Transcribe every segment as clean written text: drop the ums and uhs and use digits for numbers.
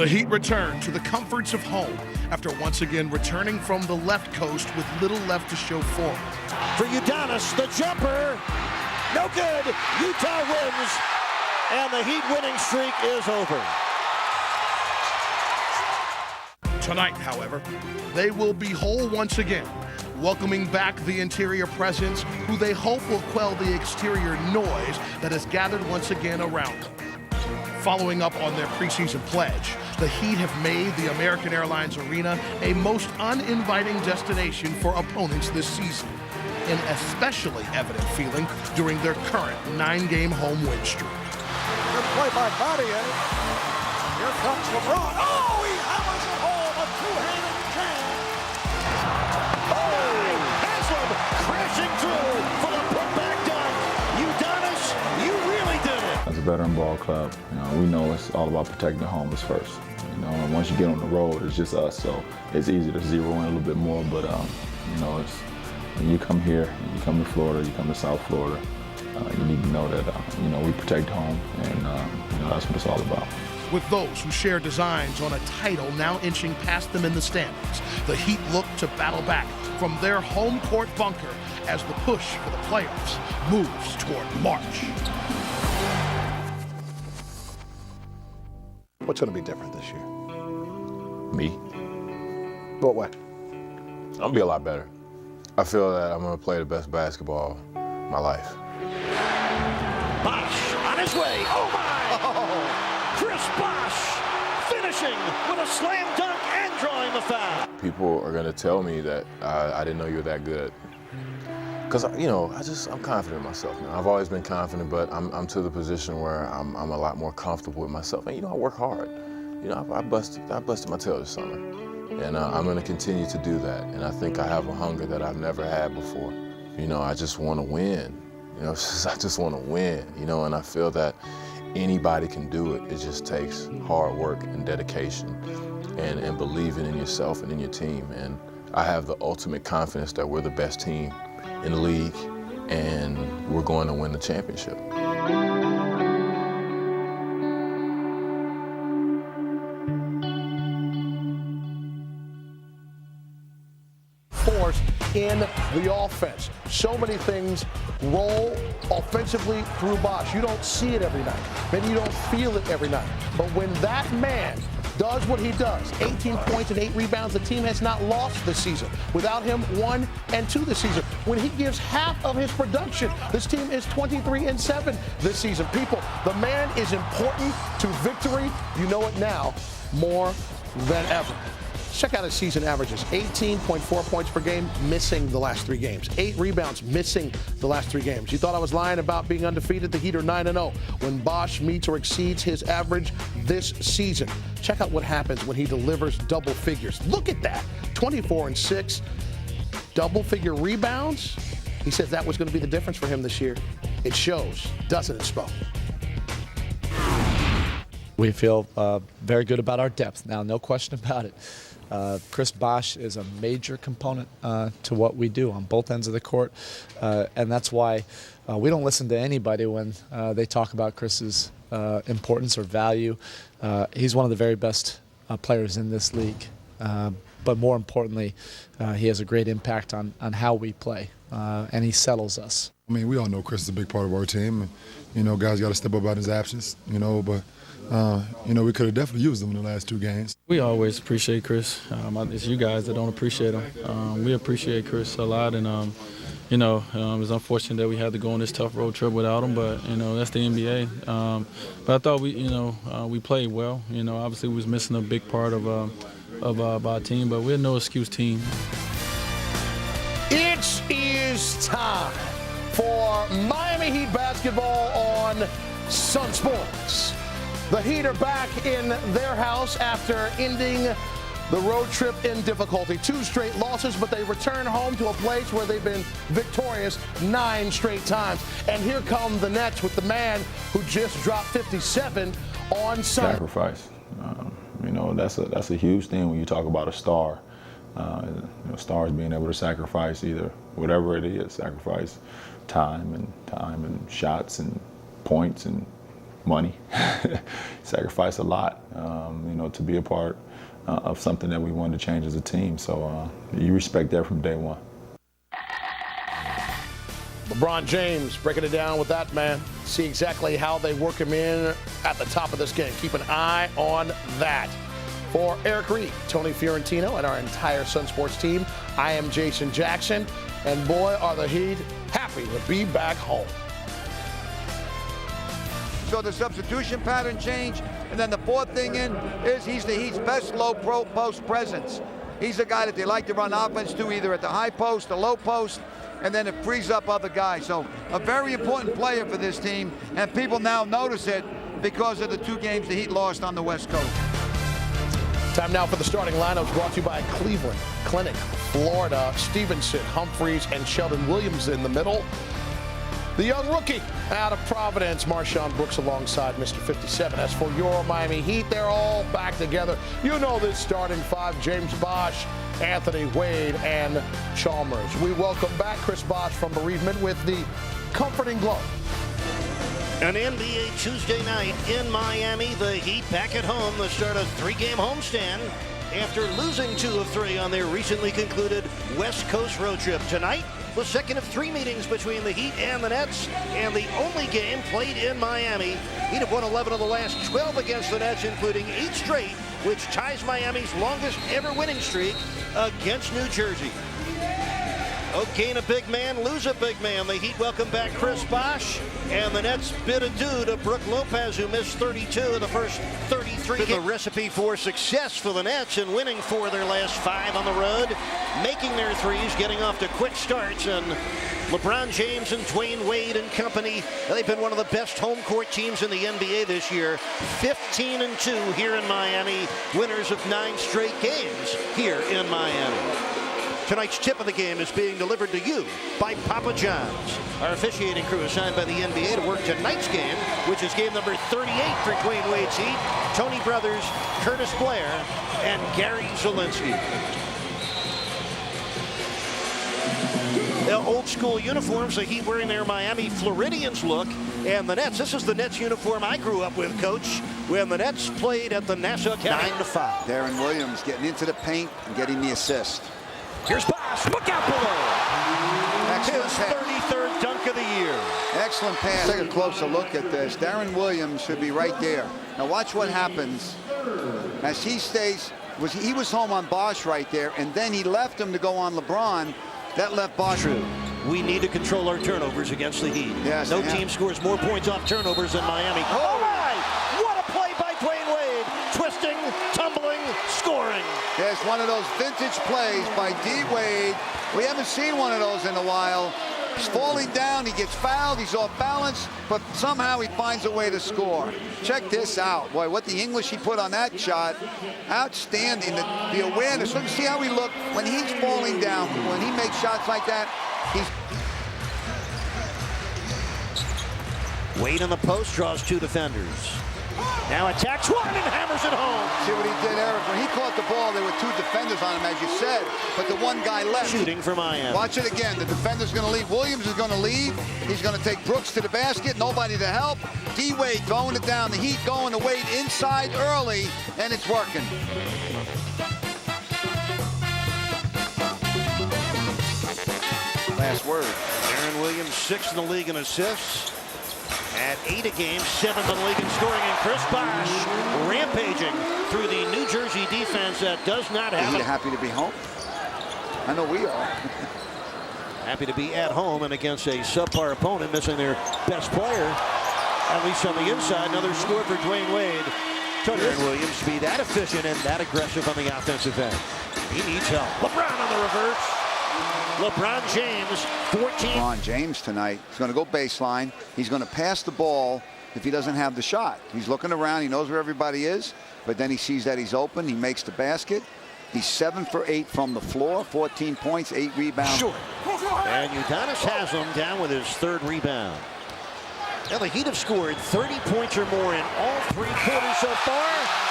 The Heat return to the comforts of home after once again returning from the left coast with little left to show for it. For Udonis, the jumper, no good. Utah wins, and the Heat winning streak is over. Tonight, however, they will be whole once again, welcoming back the interior presence who they hope will quell the exterior noise that has gathered once again around them. Following up on their preseason pledge, the Heat have made the American Airlines Arena a most uninviting destination for opponents this season, an especially evident feeling during their current 9-game home win streak. Good play by Battier. Here comes LeBron. Oh, he hammers it home, a two-handed jam. Oh, Haslam crashing through for the putback dunk. Udonis, you really did it. As a veteran ball club, we know it's all about protecting the homes first. And once you get on the road, it's just us, so it's easy to zero in a little bit more. But it's when you come here, you come to Florida, you come to South Florida, you need to know that we protect home, and that's what it's all about. With those who share designs on a title now inching past them in the standings, the Heat look to battle back from their home court bunker as the push for the playoffs moves toward March. What's going to be different this year? Me? What way? I'm going to be a lot better. I feel that I'm going to play the best basketball of my life. Bosh on his way. Oh, my! Oh. Chris Bosh finishing with a slam dunk and drawing the foul. People are going to tell me that I didn't know you were that good. Because, I'm confident in myself now. I've always been confident, but I'm to the position where I'm a lot more comfortable with myself. And, I work hard. I busted my tail this summer. And I'm going to continue to do that. And I think I have a hunger that I've never had before. I just want to win. I just want to win, and I feel that anybody can do it. It just takes hard work and dedication and believing in yourself and in your team. And I have the ultimate confidence that we're the best team in the league, and we're going to win the championship. Force in the offense. So many things roll offensively through Bosh. You don't see it every night. Maybe you don't feel it every night. But when that man does what he does, 18 points and 8 rebounds, the team has not lost this season. Without him, 1 and 2 this season. When he gives half of his production, this team is 23-7 this season. People, the man is important to victory. You know it now more than ever. Check out his season averages. 18.4 points per game, missing the last 3 games. 8 rebounds, missing the last 3 games. You thought I was lying about being undefeated? The Heat are 9-0 when Bosh meets or exceeds his average this season. Check out what happens when he delivers double figures. Look at that. 24-6, double-figure rebounds. He says that was going to be the difference for him this year. It shows, doesn't it, Spo? We feel very good about our depth now, no question about it. Chris Bosh is a major component to what we do on both ends of the court, and that's why we don't listen to anybody when they talk about Chris's importance or value. He's one of the very best players in this league, but more importantly, he has a great impact on how we play, and he settles us. I mean, we all know Chris is a big part of our team. And, guys got to step up out his absence, but we could have definitely used him in the last 2 games. We always appreciate Chris. It's you guys that don't appreciate him. We appreciate Chris a lot, and it's unfortunate that we had to go on this tough road trip without him, but that's the NBA. But I thought we played well. Obviously we was missing a big part of our team, but we're no excuse team. It is time for Miami Heat basketball on Sunsports. The Heat are back in their house after ending the road trip in difficulty. 2 straight losses, but they return home to a place where they've been victorious 9 straight times. And here come the Nets with the man who just dropped 57 on Sunday. Sacrifice. That's a huge thing when you talk about a star. Stars being able to sacrifice either whatever it is, sacrifice time and shots and points and money. Sacrifice a lot, to be a part of something that we wanted to change as a team. So you respect that from day one. LeBron James breaking it down with that man. See exactly how they work him in at the top of this game. Keep an eye on that. For Eric Reed, Tony Fiorentino, and our entire Sunsports team, I am Jason Jackson. And boy, are the Heat happy to be back home. So the substitution pattern change. And then the fourth thing in is he's the Heat's best low post presence. He's the guy that they like to run offense to, either at the high post, the low post, and then it frees up other guys. So a very important player for this team, and people now notice it because of the 2 games the Heat lost on the West Coast. Time now for the starting lineups, brought to you by Cleveland Clinic, Florida. Stevenson, Humphreys, and Sheldon Williams in the middle. The young rookie out of Providence, Marshawn Brooks, alongside Mr. 57. As for your Miami Heat, they're all back together. You know this starting 5, James Bosh, Anthony Wade, and Chalmers. We welcome back Chris Bosh from bereavement with the comforting glow. An NBA Tuesday night in Miami. The Heat back at home to start a 3-game homestand after losing 2 of 3 on their recently concluded West Coast road trip. Tonight, the second of 3 meetings between the Heat and the Nets, and the only game played in Miami. Heat have won 11 of the last 12 against the Nets, including 8 straight, which ties Miami's longest ever winning streak against New Jersey. Okay, a big man, lose a big man. The Heat welcome back Chris Bosh, and the Nets bid adieu to Brook Lopez, who missed 32 of the first 33. The recipe for success for the Nets in winning 4 of their last 5 on the road, making their threes, getting off to quick starts, and LeBron James and Dwayne Wade and company, they've been one of the best home court teams in the NBA this year. 15-2 here in Miami, winners of 9 straight games here in Miami. Tonight's tip of the game is being delivered to you by Papa John's. Our officiating crew assigned by the NBA to work tonight's game, which is game number 38 for Dwayne Wade's Heat. Tony Brothers, Curtis Blair, and Gary Zielinski. The old school uniforms, the Heat wearing their Miami Floridians look, and the Nets. This is the Nets uniform I grew up with, Coach, when the Nets played at the Nassau County. 9-5. Darren Williams getting into the paint and getting the assist. Here's Bosh. Look out below. Excellent His pass. 33rd dunk of the year. Excellent pass. Take a closer look at this. Darren Williams should be right there. Now watch what happens as he stays. He was home on Bosh right there, and then he left him to go on LeBron. That left Bosh. True. We need to control our turnovers against the Heat. Yes, no team scores more points off turnovers than Miami. Oh my! What a play by Dwayne Wade. Twisting, tumbling, scoring. There's one of those vintage plays by D. Wade. We haven't seen one of those in a while. He's falling down, he gets fouled, he's off balance, but somehow he finds a way to score. Check this out. Boy, what the English he put on that shot. Outstanding. The awareness. Look, see how he looked when he's falling down. When he makes shots like that, he's... Wade on the post, draws 2 defenders. Now attacks one and hammers it home. See what he did, Eric? When he caught the ball, there were 2 defenders on him, as you said, but the one guy left. Shooting for Miami. Watch it again. The defender's going to leave. Williams is going to leave. He's going to take Brooks to the basket. Nobody to help. D. Wade throwing it down. The Heat going to Wade inside early, and it's working. Last word. Darren Williams, 6th in the league in assists. At 8 a game, 7th in the league in scoring, and Chris Bosh rampaging through the New Jersey defense that does not have it. Happy to be home? I know we are. Happy to be at home and against a subpar opponent, missing their best player, at least on the inside. Another score for Dwayne Wade. Darren Williams to be that efficient and that aggressive on the offensive end. He needs help. LeBron on the reverse. LeBron James, 14. LeBron James tonight. He's going to go baseline. He's going to pass the ball if he doesn't have the shot. He's looking around. He knows where everybody is, but then he sees that he's open. He makes the basket. He's 7 for 8 from the floor, 14 points, 8 rebounds. Sure. And Udonis Haslem down with his 3rd rebound. Now the Heat have scored 30 points or more in all 3 quarters so far,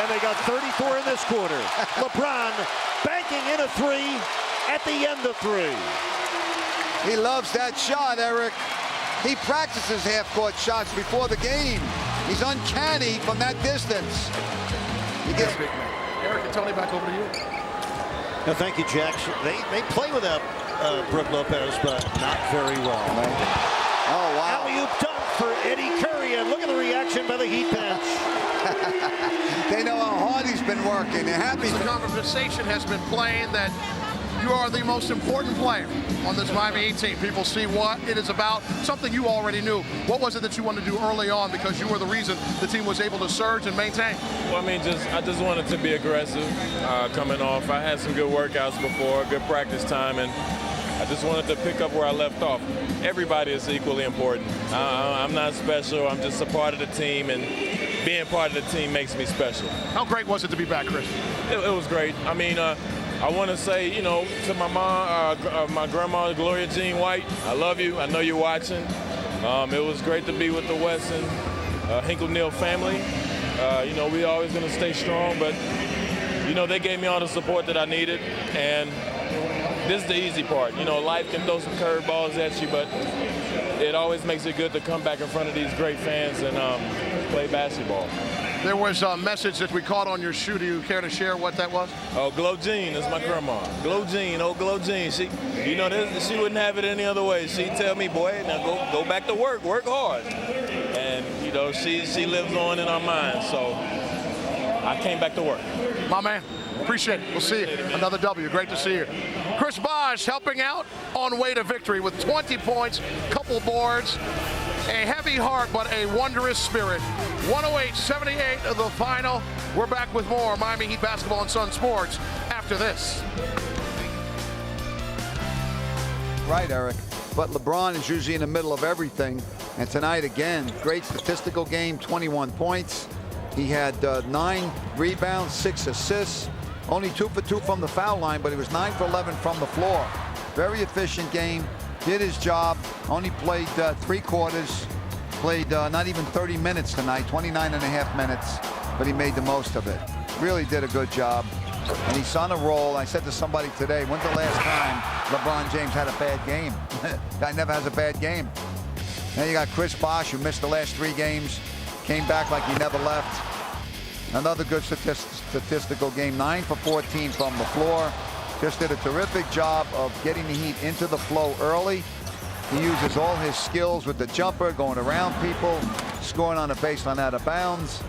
and they got 34 in this quarter. LeBron banking in a 3 at the end of 3. He loves that shot, Eric. He practices half-court shots before the game. He's uncanny from that distance. You get big man. Eric and Tony, back over to you. No, thank you, Jack. They play without Brook Lopez, but not very well. Oh, wow. Alley-oop dunk for Eddie Curry, and look at the reaction by the Heat bench. They know how hard he's been working. They're happy. The conversation has been playing that you are the most important player on this Miami Heat team. People see what it is about, something you already knew. What was it that you wanted to do early on because you were the reason the team was able to surge and maintain? Well, I mean, I just wanted to be aggressive coming off. I had some good workouts before, good practice time, and I just wanted to pick up where I left off. Everybody is equally important. I'm not special. I'm just a part of the team, and being part of the team makes me special. How great was it to be back, Chris? It was great. I mean, I want to say, you know, to my mom, my grandma, Gloria Jean White, I love you. I know you're watching. It was great to be with the Wesson, Hinkle-Neal family. You know, we're always going to stay strong, but, you know, they gave me all the support that I needed, and this is the easy part. You know, life can throw some curveballs at you, but it always makes it good to come back in front of these great fans and play basketball. There was a message that we caught on your shoe. Do you care to share what that was? Oh, Glow Jean is my grandma. Glow Jean, oh, Glow Jean. She, you know, she wouldn't have it any other way. She'd tell me, boy, now go back to work hard. And, you know, she lives on in our minds, so I came back to work. My man, appreciate it. We'll see you. Another W. Great to see you. Chris Bosh helping out on way to victory with 20 points, couple boards, a heavy heart, but a wondrous spirit. 108-78 of the final. We're back with more Miami Heat basketball on Sunsports after this. Right, Eric. But LeBron is usually in the middle of everything. And tonight, again, great statistical game, 21 points. He had 9 rebounds, 6 assists. Only 2 for 2 from the foul line, but he was 9 for 11 from the floor. Very efficient game. Did his job. Only played 3 quarters. Played not even 30 minutes tonight, 29 and a half minutes, but he made the most of it. Really did a good job. And he's on a roll. I said to somebody today, when's the last time LeBron James had a bad game? Guy never has a bad game. Then you got Chris Bosh, who missed the last 3 games, came back like he never left. Another good statistical game, 9 for 14 from the floor. Just did a terrific job of getting the Heat into the flow early. He uses all his skills with the jumper, going around people, scoring on a baseline out of bounds,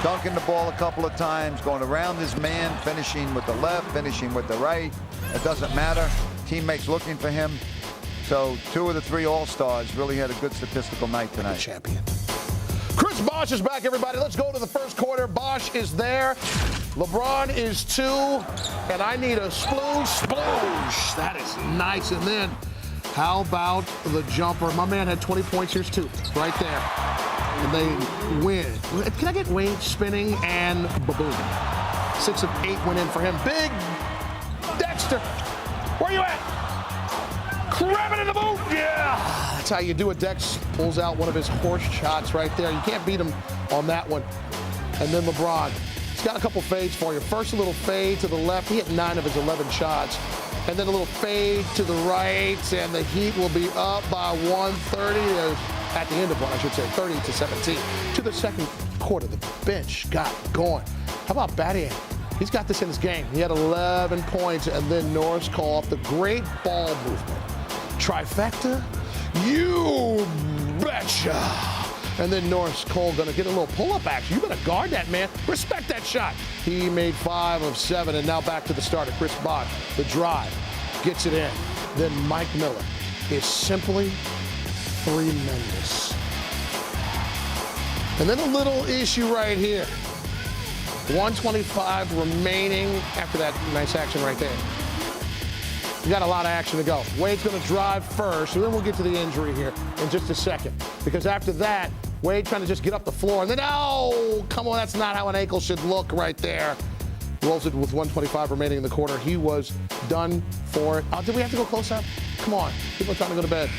dunking the ball a couple of times, going around his man, finishing with the left, finishing with the right. It doesn't matter. Teammates looking for him. So 2 of the 3 All-Stars really had a good statistical night tonight. Champion. Chris Bosh is back, everybody. Let's go to the first quarter. Bosh is there. LeBron is 2. And I need a sploosh. That is nice. And then how about the jumper? My man had 20 points. Here's 2 right there. And they win. Can I get Wayne spinning and ba-boom? 6 of 8 went in for him. Big Dexter. Where you at? Crabbing in the boot. Yeah. That's how you do it. Dex pulls out one of his horse shots right there. You can't beat him on that one. And then LeBron. He's got a couple fades for you. First, a little fade to the left. He hit 9 of his 11 shots. And then a little fade to the right, and the Heat will be up by 130, at the end of one, I should say, 30-17. To the second quarter, the bench got going. How about Battier? He's got this in his game. He had 11 points, and then Norris called off the great ball movement. Trifecta? You betcha! And then Norris Cole gonna get a little pull-up action. You better guard that, man. Respect that shot. He made 5 of 7, and now back to the starter, Chris Bosh. The drive, gets it in. Then Mike Miller is simply tremendous. And then a little issue right here. 125 remaining after that nice action right there. You got a lot of action to go. Wade's going to drive first, and then we'll get to the injury here in just a second. Because after that, Wade trying to just get up the floor, and then, oh, come on, that's not how an ankle should look right there. Rolls it with 125 remaining in the quarter. He was done for it. Did we have to go close up? Come on. People are trying to go to bed.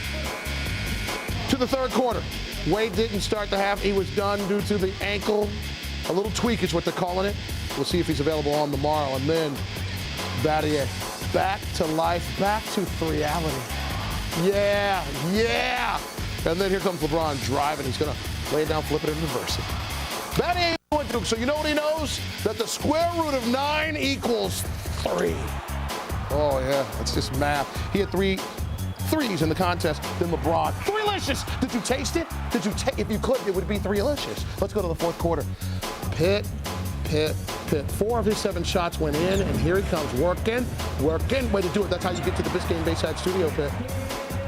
To the third quarter. Wade didn't start the half. He was done due to the ankle. A little tweak is what they're calling it. We'll see if he's available on tomorrow. And then Battier. Back to life, back to reality. Yeah. And then here comes LeBron driving. He's going to lay it down, flip it, and reverse it. Battier with it, Duke. So you know what he knows? That the square root of 9 equals 3. Oh, yeah, that's just math. He had 3 threes in the contest, then LeBron. 3-licious! Did you taste it? Did you take? If you could, it would be 3-licious. Let's go to the fourth quarter. Pitt. 4 of his 7 shots went in, and here he comes, working. Way to do it. That's how you get to the Biscayne Bayside studio, Pitt.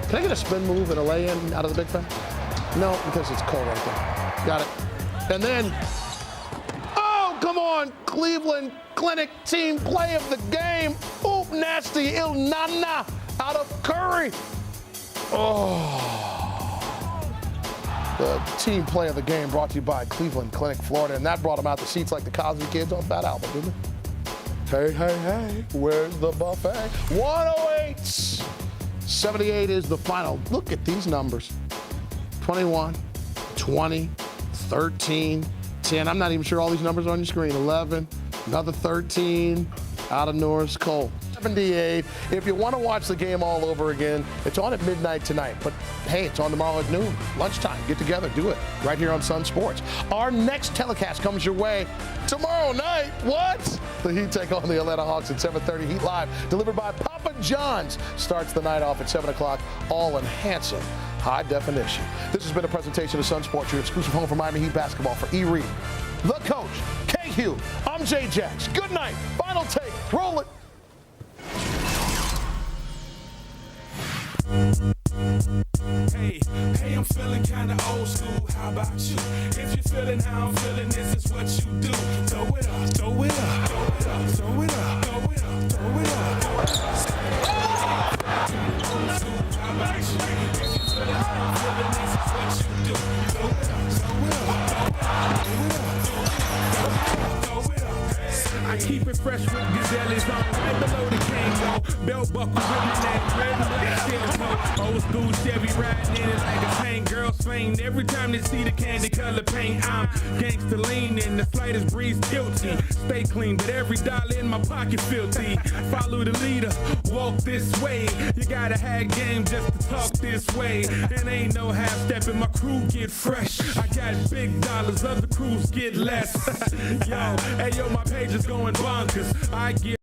Can I get a spin move and a lay-in out of the big fan? No, because it's cold right there. Got it. And then, oh, come on, Cleveland Clinic team play of the game. Oop, nasty, Il Nana out of Curry. Oh. The team play of the game brought to you by Cleveland Clinic, Florida. And that brought them out the seats like the Cosby Kids off that album, didn't it? Hey, where's the buffet? 108. 78 is the final. Look at these numbers. 21, 20, 13, 10. I'm not even sure all these numbers are on your screen. 11, another 13 out of Norris Cole. 78. If you want to watch the game all over again, it's on at midnight tonight. But hey, it's on tomorrow at noon, lunchtime. Get together, do it right here on Sunsports. Our next telecast comes your way tomorrow night. What? The Heat take on the Atlanta Hawks at 7:30. Heat Live, delivered by Papa John's, starts the night off at 7 o'clock, all in handsome high definition. This has been a presentation of Sunsports, your exclusive home for Miami Heat basketball. For E. Reed, the coach, K. Hugh, I'm Jay Jax. Good night. Final take. Roll it. Hey, I'm feeling kinda old school. How about you? If you're feeling how I'm feeling, this is what you do. Throw it up, throw it up, throw it up, throw it up, throw it up, throw it up. Old school, how about you? If you're feeling how I'm feeling, this is what you do. Throw it up, throw it up, throw it up, throw it up. I keep it fresh with Gazelle's on, right below the Kango. Belt buckle with my name, red and black shit coat. Old school Chevy riding in it like a tank. Girls faint every time they see the candy color paint. I'm gangsta leaning, the slightest breeze guilty. Stay clean, but every dollar in my pocket filthy. Follow the leader, walk this way. You gotta have game just to talk this way. And ain't no half stepping, my crew get fresh. I got big dollars, other crews get less. Yo, hey yo, my page is going bonkers. I get